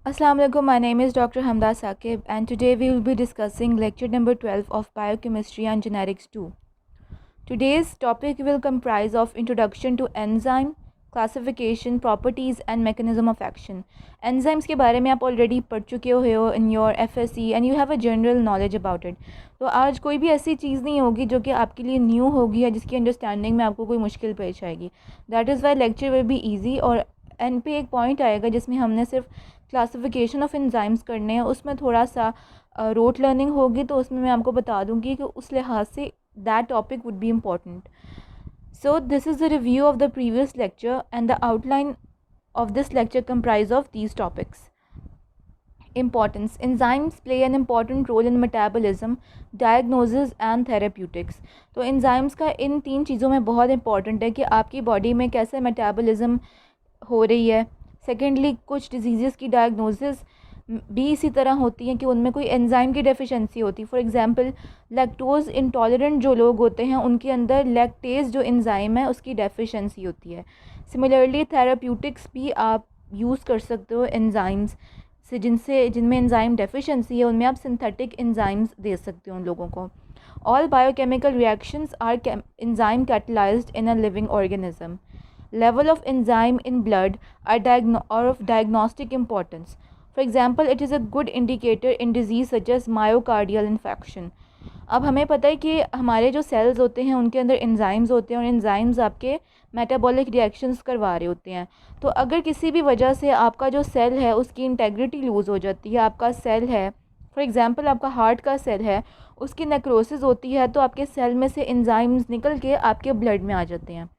Assalamu alaikum. My name is Dr. Hamda Saqib, and today we will be discussing lecture number 12 of Biochemistry and Genetics 2. Today's topic will comprise of introduction to enzyme, classification, properties and mechanism of action. Enzymes के बारे में आप already पढ़ चुके हो in your FSC and you have a general knowledge about it. तो आज कोई भी ऐसी चीज़ नहीं होगी जो कि आपके लिए न्यू होगी या जिसकी अंडरस्टैंडिंग में आपको कोई मुश्किल पेश आएगी. That is why lecture will be easy. और एंड पे एक पॉइंट आएगा जिसमें हमने सिर्फ क्लासिफिकेशन ऑफ एंजाइम्स करने हैं, उसमें थोड़ा सा रोट लर्निंग होगी, तो उसमें मैं आपको बता दूंगी कि उस लिहाज say that topic would be important. So this is the review of the previous lecture and the outline of this lecture comprise of these topics. Importance. Enzymes play an important role in metabolism, diagnosis and therapeutics. तो enzymes का इन तीन चीज़ों में बहुत important है कि आपकी body में कैसे मेटाबॉलिज्म हो रही है. सेकेंडली, कुछ डिजीज़ की डायग्नोसिस भी इसी तरह होती हैं कि उनमें कोई एंजाइम की डेफिशिएंसी होती है. फॉर एग्जांपल, लैक्टोज़ इंटॉलरेंट जो लोग होते हैं उनके अंदर लैक्टेज़ जो एंजाइम है उसकी डेफिशिएंसी होती है. सिमिलरली, थेराप्यूटिक्स भी आप यूज़ कर सकते हो एंजाइम्स से जिनमें एंजाइम डेफिशिएंसी है, उनमें आप सिंथेटिक एंजाइम्स दे सकते हो उन लोगों को. All biochemical reactions are enzyme catalysed in a living organism. Level of enzyme in blood are of diagnostic importance. For example, it is a good indicator in disease such as myocardial infarction. अब हमें पता है कि हमारे जो cells होते हैं उनके अंदर एंजाइम्स होते हैं और एंजाइम्स आपके मेटाबॉलिक रिएक्शंस करवा रहे होते हैं. तो अगर किसी भी वजह से आपका जो सेल है उसकी इंटेग्रिटी लूज़ हो जाती है, आपका सेल है, फॉर एग्जांपल आपका हार्ट का सेल है, उसकी नेक्रोसिस होती है, तो आपके सेल में से एंजाइम्स निकल के आपके ब्लड में आ जाते हैं.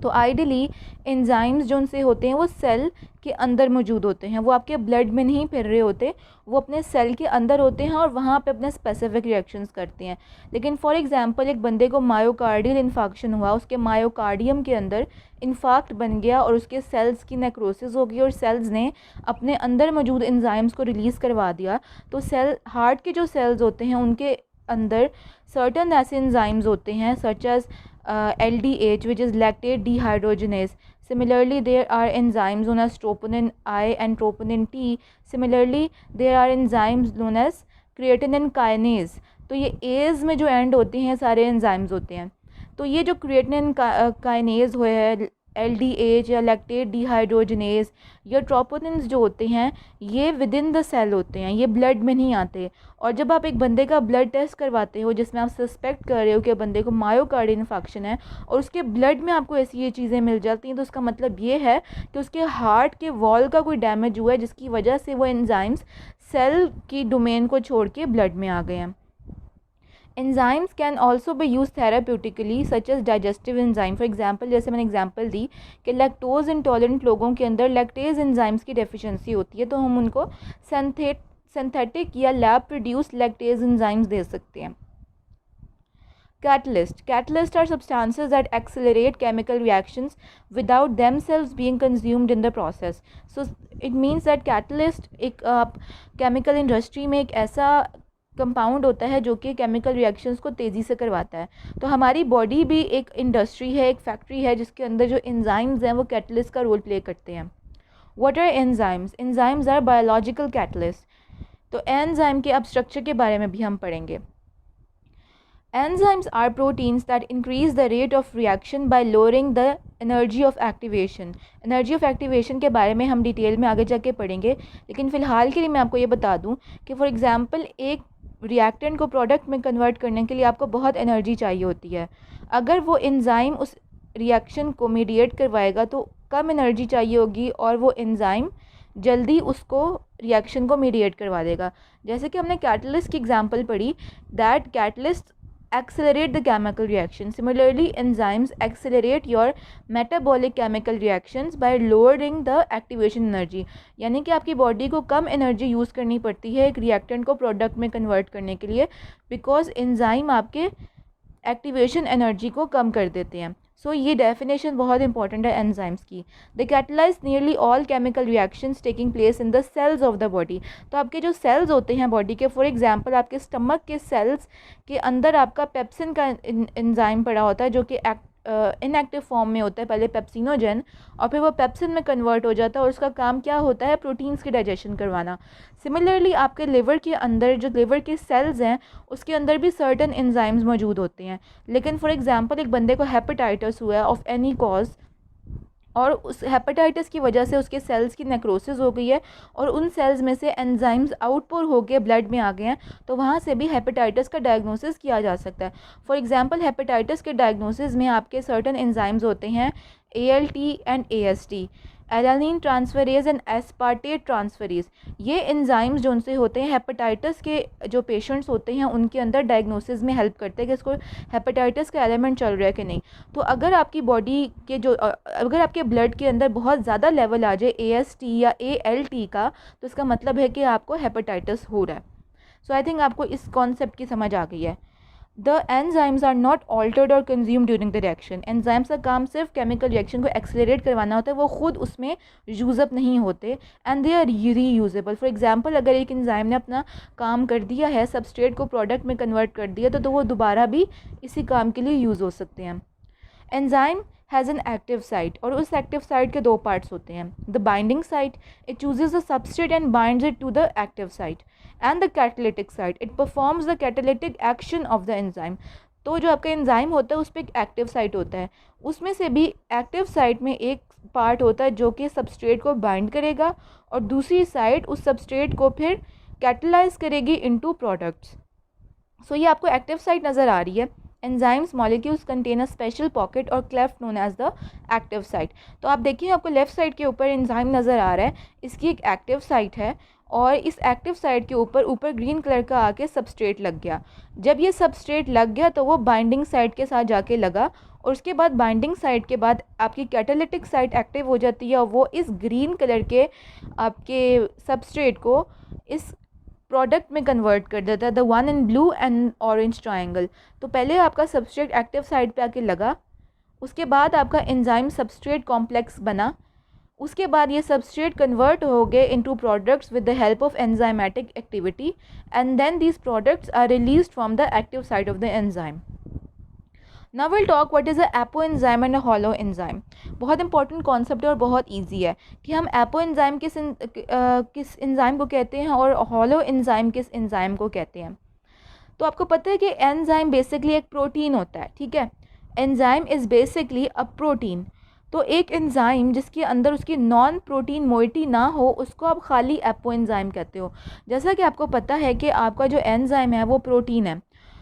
तो आइडियली एंजाइम्स जो उनसे होते हैं वो सेल के अंदर मौजूद होते हैं, वो आपके ब्लड में नहीं फिर रहे होते, वो अपने सेल के अंदर होते हैं और वहाँ पे अपने स्पेसिफिक रिएक्शंस करते हैं. लेकिन फॉर एग्जांपल एक बंदे को मायोकार्डियल इन्फाक्शन हुआ, उसके मायोकार्डियम के अंदर इन्फाक्ट बन गया और उसके सेल्स की नेक्रोसिस हो गई और सेल्स ने अपने अंदर मौजूद एंजाइम्स को रिलीज़ करवा दिया. तो सेल हार्ट के जो सेल्स होते हैं उनके अंदर सर्टन ऐसे एंजाइम्स होते हैं such as LDH, which is lactate dehydrogenase. Similarly, there are enzymes known as troponin I and troponin T. Similarly, there are enzymes known as creatinin kinase. तो ये एज में जो एंड होते हैं सारे एंजाइम्स होते हैं. तो ये जो क्रिएटिनिन काइनेज हुए है, LDH या लैक्टेट डिहाइड्रोजनेज या ट्रोपोनिन्स जो होते हैं, ये विद इन द सेल होते हैं, ये ब्लड में नहीं आते. और जब आप एक बंदे का ब्लड टेस्ट करवाते हो जिसमें आप सस्पेक्ट कर रहे हो कि बंदे को मायोकार्डियल इन्फेक्शन है और उसके ब्लड में आपको ऐसी ये चीज़ें मिल जाती हैं, तो उसका मतलब ये है कि उसके हार्ट के वॉल का कोई डैमेज हुआ है जिसकी वजह से वो एंजाइम्स सेल की डोमेन को छोड़ के ब्लड में आ गए हैं. Enzymes can also be use therapeutically such as digestive enzyme. For example, जैसे मैंने एग्जांपल दी कि लैक्टोज इंटॉलरेंट लोगों के अंदर लैक्टेज एंजाइम्स की डेफिशिएंसी होती है, तो हम उनको सिंथेटिक या lab produce lactase enzymes they सकते हैं. Catalysts are substances that accelerate chemical reactions without themselves being consumed in the process. So it means that catalyst एक chemical industry में एक ऐसा कंपाउंड होता है जो कि केमिकल रिएक्शंस को तेज़ी से करवाता है. तो हमारी बॉडी भी एक इंडस्ट्री है, एक फैक्ट्री है जिसके अंदर जो एंजाइम्स हैं वो कैटलिस्ट का रोल प्ले करते हैं. What are enzymes? Enzymes are biological catalyst. तो एंजाइम के अब स्ट्रक्चर के बारे में भी हम पढ़ेंगे. Enzymes are proteins that increase the rate of reaction by lowering the energy of activation. Energy of activation के बारे में हम डिटेल में आगे जाके पढ़ेंगे, लेकिन फ़िलहाल के लिए मैं आपको ये बता दूं कि फॉर एग्ज़ाम्पल एक रिएक्टेंट को प्रोडक्ट में कन्वर्ट करने के लिए आपको बहुत एनर्जी चाहिए होती है. अगर वो एंजाइम उस रिएक्शन को मीडिएट करवाएगा तो कम एनर्जी चाहिए होगी और वो एंजाइम जल्दी उसको रिएक्शन को मीडिएट करवा देगा. जैसे कि हमने कैटलिस्ट की एग्जांपल पढ़ी, that catalyst accelerate the chemical reaction. Similarly, enzymes accelerate your metabolic chemical reactions by lowering the activation energy. यानी कि आपकी बॉडी को कम एनर्जी यूज़ करनी पड़ती है एक रिएक्टेंट को प्रोडक्ट में कन्वर्ट करने के लिए, बिकॉज एंजाइम आपके एक्टिवेशन एनर्जी को कम कर देते हैं. सो ये डेफिनेशन बहुत इंपॉर्टेंट है एंजाइम्स की. They catalyse nearly all chemical reactions taking place in the cells of the body. तो आपके जो सेल्स होते हैं बॉडी के, फॉर एग्जांपल आपके स्टमक के सेल्स के अंदर आपका पेप्सिन का एंजाइम पड़ा होता है जो कि इनएक्टिव फॉर्म में होता है, पहले पेप्सिनोजन, और फिर वो पेप्सिन में कन्वर्ट हो जाता है और उसका काम क्या होता है, प्रोटीन्स की डाइजेशन करवाना। सिमिलरली आपके लिवर के अंदर जो लिवर के सेल्स हैं उसके अंदर भी सर्टन एंजाइम्स मौजूद होते हैं। लेकिन फॉर एग्जांपल एक बंदे को हेपेटाइटिस हुआ है ऑफ एनी कॉज, और उस हेपेटाइटिस की वजह से उसके सेल्स की नेक्रोसिस हो गई है और उन सेल्स में से एंजाइम्स आउटपोर होकर ब्लड में आ गए हैं, तो वहाँ से भी हेपेटाइटिस का डायग्नोसिस किया जा सकता है। फॉर एग्जांपल हेपेटाइटिस के डायग्नोसिस में आपके सर्टन एंजाइम्स होते हैं ALT and AST, alanine transferase and aspartate transferase. ये एंजाइम्स जो उनसे होते हैं हेपेटाइटिस के जो पेशेंट्स होते हैं उनके अंदर डायग्नोसिस में हेल्प करते हैं कि इसको हेपेटाइटिस का एलिमेंट चल रहा है कि नहीं। तो अगर आपकी बॉडी के अगर आपके ब्लड के अंदर बहुत ज़्यादा लेवल आ जाए AST या ALT का, तो इसका मतलब है कि आपको हेपेटाइटिस हो रहा है। सो आई थिंक आपको इस कॉन्सेप्ट की समझ आ गई है। The enzymes are not altered or consume during the reaction. Enzymes का काम सिर्फ केमिकल रिएक्शन को एक्सेलरेट करवाना होता है, वो खुद उसमें यूज़अप नहीं होते, and they are reusable. For example अगर एक एंजाइम ने अपना काम कर दिया है, सबस्ट्रेट को प्रोडक्ट में कन्वर्ट कर दिया, तो वो दोबारा भी इसी काम के लिए यूज़ हो सकते हैं। Enzyme has an active site, और उस एक्टिव साइट के दो पार्ट्स होते हैं। The binding site, it chooses the substrate and binds it to the active site, and the catalytic site, it performs the catalytic action of the enzyme. तो जो आपका enzyme होता है उस पर एक एक्टिव साइट होता है, उसमें से भी एक्टिव साइट में एक पार्ट होता है जो कि सबस्ट्रेट को बाइंड करेगा और दूसरी साइड उस सबस्ट्रेट को फिर कैटलाइज करेगी इनटू प्रोडक्ट्स। सो ये आपको एक्टिव साइट नज़र आ रही है। Enzymes molecules contain a special pocket or cleft known as the active site. तो आप देखिए आपको लेफ्ट साइड के ऊपर एंजाइम नज़र आ रहा है, इसकी एक एक्टिव साइट है और इस एक्टिव साइट के ऊपर ग्रीन कलर का आके सबस्ट्रेट लग गया। जब ये सबस्ट्रेट लग गया तो वो बाइंडिंग साइट के साथ जाके लगा और उसके बाद बाइंडिंग साइट के बाद आपकी कैटालिटिक साइट एक्टिव हो जाती है और वो इस ग्रीन कलर के आपके सबस्ट्रेट को इस प्रोडक्ट में कन्वर्ट कर देता है, the one in blue and orange triangle. तो पहले आपका सबस्ट्रेट एक्टिव साइट पे आके लगा, उसके बाद आपका एंजाइम सबस्ट्रेट कॉम्प्लेक्स बना, उसके बाद ये सबस्ट्रेट कन्वर्ट हो गए into products with the help of enzymatic activity, and then these products are released from the active site of the enzyme. Now will talk what is a apo enzyme and a holo enzyme. बहुत important concept है और बहुत easy है कि हम apo enzyme किस enzyme को कहते हैं और हॉलो एंजाइम किस एंजाइम को कहते हैं। तो आपको पता है कि एंजाइम बेसिकली एक प्रोटीन होता है, ठीक है। Enzyme is basically a protein. तो एक एंजाइम जिसके अंदर उसकी नॉन प्रोटीन मोइटी ना हो उसको आप खाली एपो एंजाइम कहते हो। जैसा कि आपको पता है कि आपका जो एंजाइम है वो प्रोटीन है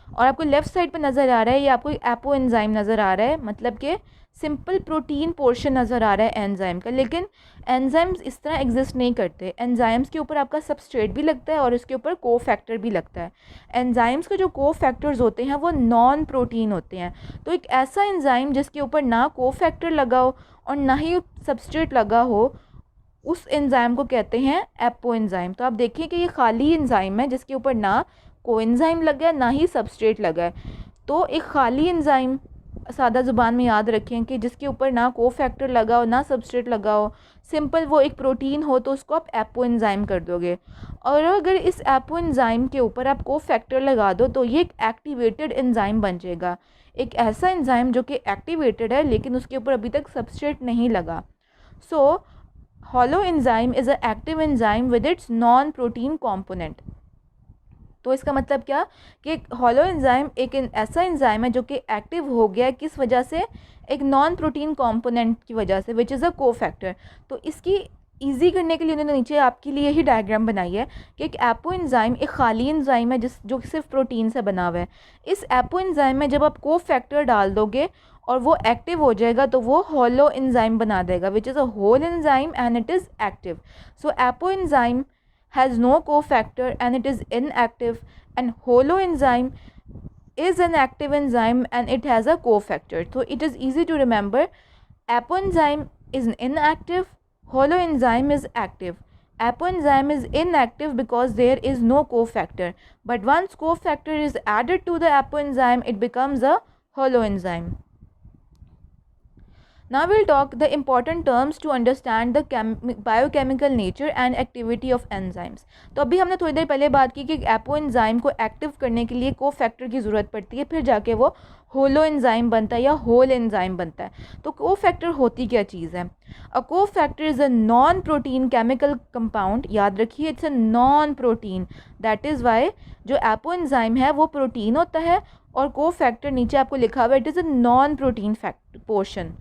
और आपको लेफ़्ट साइड पे नज़र आ रहा है ये आपको एक एपो एंजाइम नज़र आ रहा है, मतलब कि सिंपल प्रोटीन पोर्शन नज़र आ रहा है एंजाइम का। लेकिन एंजाइम्स इस तरह एग्जिस्ट नहीं करते। एंजाइम्स के ऊपर आपका सबस्ट्रेट भी लगता है और उसके ऊपर को फैक्टर भी लगता है। एंजाइम्स के जो को फैक्टर्स होते हैं वो नॉन प्रोटीन होते हैं। तो एक ऐसा एंजाइम जिसके ऊपर ना को फैक्टर लगा हो और ना ही सबस्ट्रेट लगा हो उस एंजाइम को कहते हैं एपो एंजाइम। तो आप देखिए कि ये खाली एंजाइम है जिसके ऊपर ना कोएंजाइम लगा है ना ही सबस्ट्रेट लगा है। तो एक खाली एंजाइम सादा ज़ुबान में याद रखें कि जिसके ऊपर ना को फैक्टर लगा हो ना सबस्ट्रेट लगा हो, सिंपल वो एक प्रोटीन हो, तो उसको आप एपो एंजाइम कर दोगे। और अगर इस एपो एंजाइम के ऊपर आप को फैक्टर लगा दो तो ये एक एक्टिवेटेड एंजाइम बन जाएगा। एक ऐसा एंजाइम जो कि एक्टिवेटेड है लेकिन उसके ऊपर अभी तक सबस्ट्रेट नहीं लगा। So holoenzyme is a active enzyme with its non protein component. तो इसका मतलब क्या कि हॉलो एंजाइम एक ऐसा एंजाइम है जो कि एक्टिव हो गया है, किस वजह से, एक नॉन प्रोटीन कंपोनेंट की वजह से, विच इज़ अ कोफैक्टर। तो इसकी इजी करने के लिए उन्होंने नीचे आपके लिए ही डायग्राम बनाई है कि एक एपो एंजाइम एक खाली एंजाइम है जो सिर्फ प्रोटीन से बना हुआ है। इस एपो एंजाइम में जब आप कोफैक्टर डाल दोगे और वो एक्टिव हो जाएगा तो वो हॉलो एंजाइम बना देगा, which is a whole enzyme and it is active. So apo enzyme has no cofactor and it is inactive, and holo enzyme is an active enzyme and it has a cofactor. So it is easy to remember. Apo enzyme is inactive, holo enzyme is active. Apo enzyme is inactive because there is no cofactor, but once cofactor is added to the apo enzyme it becomes a holo enzyme. Now we'll talk the important terms to understand the biochemical nature and activity of enzymes. तो अभी हमने थोड़ी देर पहले बात की कि apo enzyme को active करने के लिए कोफैक्टर की ज़रूरत पड़ती है, फिर जाके वो होलो एंजाइम बनता है या होल एंजाइम बनता है। तो कोफैक्टर होती क्या चीज़ है? A cofactor is a non protein chemical compound. याद रखिए, it's a non protein, that is why जो एपो एंजाइम है वो प्रोटीन होता है और कोफैक्टर नीचे आपको लिखा हुआ है, it is a non protein portion.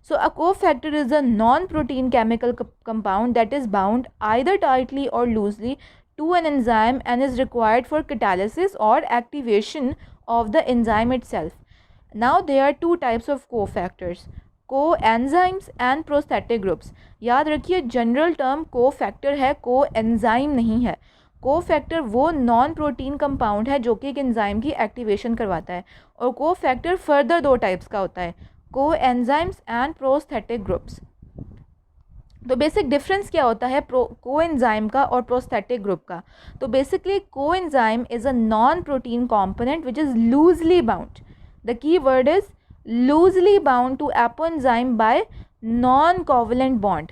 So a cofactor is a non-protein chemical compound that is bound either tightly or loosely to an enzyme and is required for catalysis or activation of the enzyme itself. Now there are two types of cofactors, coenzymes and prosthetic groups. याद रखिए, general term cofactor है, coenzyme नहीं है. Cofactor वो non protein compound है जो कि एक एंजाइम की एक्टिवेशन करवाता है, और कोफैक्टर फर्दर दो टाइप्स का होता है, कोएंजाइम्स एंड प्रोस्थेटिक ग्रुप्स. तो बेसिक डिफरेंस क्या होता है कोएंजाइम का और प्रोस्थेटिक ग्रुप का? तो basically coenzyme is a non protein component which is loosely bound. The key word is loosely bound to apoenzyme by non covalent bond.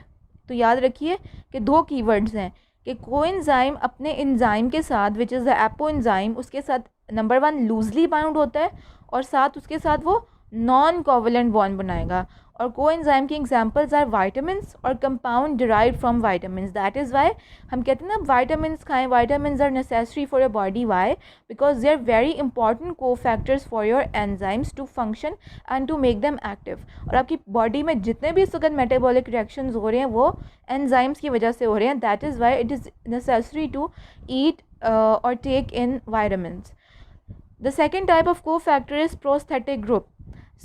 तो याद रखिए कि दो कीवर्ड्स हैं कि कोएंजाइम अपने एंजाइम के साथ विच इज़ द एपोएंजाइम, उसके साथ नंबर वन लूजली बाउंड होता है और साथ उसके साथ वो नॉन कोवलेंट बॉन्ड बनाएगा. और कोएंजाइम की एग्जांपल्स आर वाइटामिन्स और compound derived from vitamins. That is why हम कहते हैं ना वाइटामिन्स खाएं, vitamins are necessary for your body. Why? Because they are very important cofactors for your enzymes to function and to make them active. और आपकी body में जितने भी इस वक्त मेटाबॉलिक रिएक्शंस हो रहे हैं वो एंजाइम्स की वजह से हो रहे हैं. That is why it is necessary to eat or take in vitamins. The second type of cofactor is prosthetic group.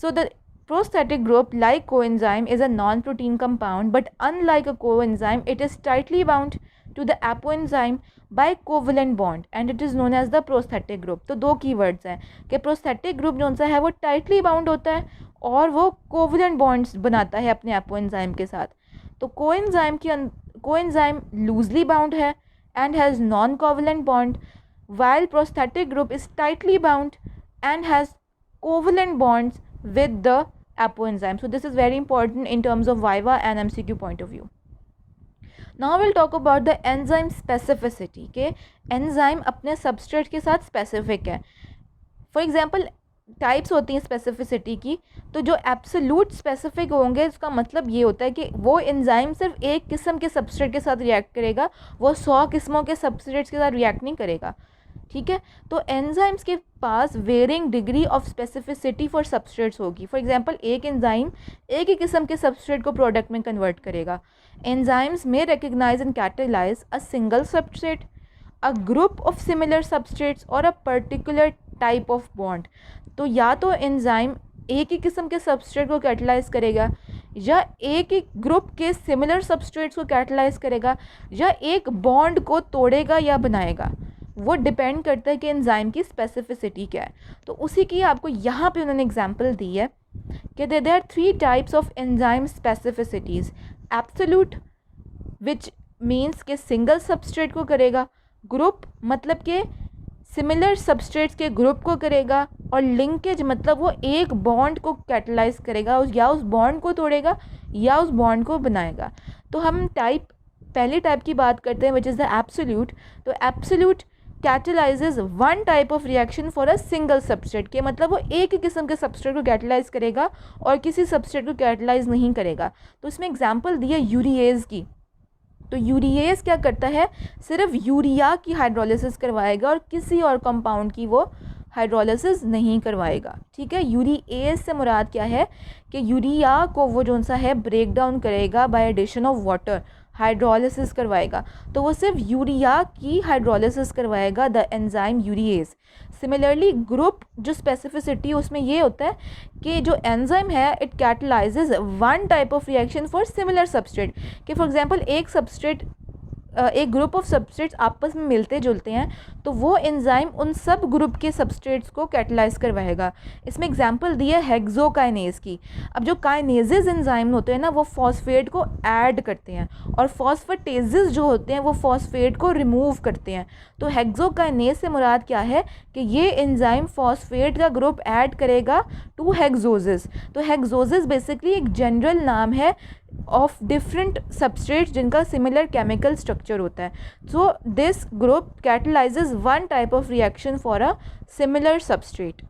So the prosthetic group, like coenzyme, is a non-protein compound, but unlike a coenzyme, it is tightly bound to the apoenzyme by covalent bond, and it is known as the prosthetic group. तो दो keywords हैं कि prosthetic group जो सा है वो tightly bound होता है और वो covalent bonds बनाता है अपने apoenzyme के साथ. तो coenzyme loosely bound है and has non-covalent bond, while prosthetic group is tightly bound and has covalent bonds with the apoenzyme. So this is very important in terms of viva and MCQ point of view. Now we'll talk about the enzyme specificity. Okay, enzyme अपने substrate के साथ specific है. For example, types होती हैं specificity की. तो जो absolute specific होंगे उसका मतलब ये होता है कि वो एंजाइम सिर्फ एक किस्म के सबस्ट्रेट के साथ रिएक्ट करेगा, वो 100 किस्मों के सबस्ट्रेट्स के साथ रिएक्ट नहीं करेगा. ठीक है, तो एंजाइम्स के पास varying degree of specificity for substrates होगी. फॉर एग्जांपल, एक एंजाइम एक ही किस्म के सबस्ट्रेट को प्रोडक्ट में कन्वर्ट करेगा. Enzymes may recognise and catalyse a single substrate, a group of similar substrates or a particular type of bond. तो या तो एंजाइम एक ही किस्म के सबस्ट्रेट को कैटेलाइज करेगा, या एक ही ग्रुप के सिमिलर सबस्ट्रेट्स को कैटेलाइज करेगा, या एक बॉन्ड को तोड़ेगा या बनाएगा. वो डिपेंड करता है कि एंजाइम की स्पेसिफिसिटी क्या है. तो उसी की आपको यहाँ पे उन्होंने एग्जांपल दी है कि there are 3 types of enzyme specificities. Absolute which means के सिंगल सबस्ट्रेट को करेगा, ग्रुप मतलब के सिमिलर सबस्ट्रेट्स के ग्रुप को करेगा, और लिंकेज मतलब वो एक बॉन्ड को कैटेलाइज करेगा, या उस बॉन्ड को तोड़ेगा या उस बॉन्ड को बनाएगा. तो हम पहली टाइप की बात करते हैं विच इज़ द एब्सोल्यूट. तो absolute catalyses one type of reaction for a single substrate, के मतलब वो एक ही किस्म के सबस्ट्रेट को कैटेलाइज करेगा और किसी सबस्ट्रेट को कैटेलाइज नहीं करेगा. तो इसमें एग्जांपल दिया यूरिएज की. तो यूरिएज क्या करता है, सिर्फ यूरिया की हाइड्रोलिसिस करवाएगा और किसी और कंपाउंड की वो हाइड्रोलिसिस नहीं करवाएगा. ठीक है, यूरिएज से मुराद क्या है कि यूरिया को वो जो सा है ब्रेक डाउन करेगा by addition of water, hydrolysis करवाएगा. तो वो सिर्फ यूरिया की हाइड्रोलिसिस करवाएगा, the enzyme urease. Similarly group जो स्पेसिफिसिटी उसमें ये होता है कि जो एंजाइम है it catalyses one type of reaction for similar substrate. कि फॉर एग्जांपल एक सबस्ट्रेट एक ग्रुप ऑफ सबस्ट्रेट्स आपस में मिलते जुलते हैं तो वो एंजाइम उन सब ग्रुप के सबस्ट्रेट्स को कैटलाइज करवाएगा। इसमें एग्जांपल दी है हेक्सोकाइनेज की। अब जो काइनेजेस एंजाइम होते हैं ना वो फॉस्फेट को ऐड करते हैं और फॉस्फेटेजेस जो होते हैं वो फॉस्फेट को रिमूव करते हैं। तो हेक्सोकाइनेज से मुराद क्या है कि ये एंजाइम फॉस्फेट का ग्रुप ऐड करेगा टू हेक्सोजेस। तो हेक्सोजेस बेसिकली एक जनरल नाम है ऑफ डिफरेंट सबस्ट्रेट्स जिनका सिमिलर केमिकल स्ट्रक्चर होता है। So this group कैटलाइजेस one type of reaction for a similar substrate.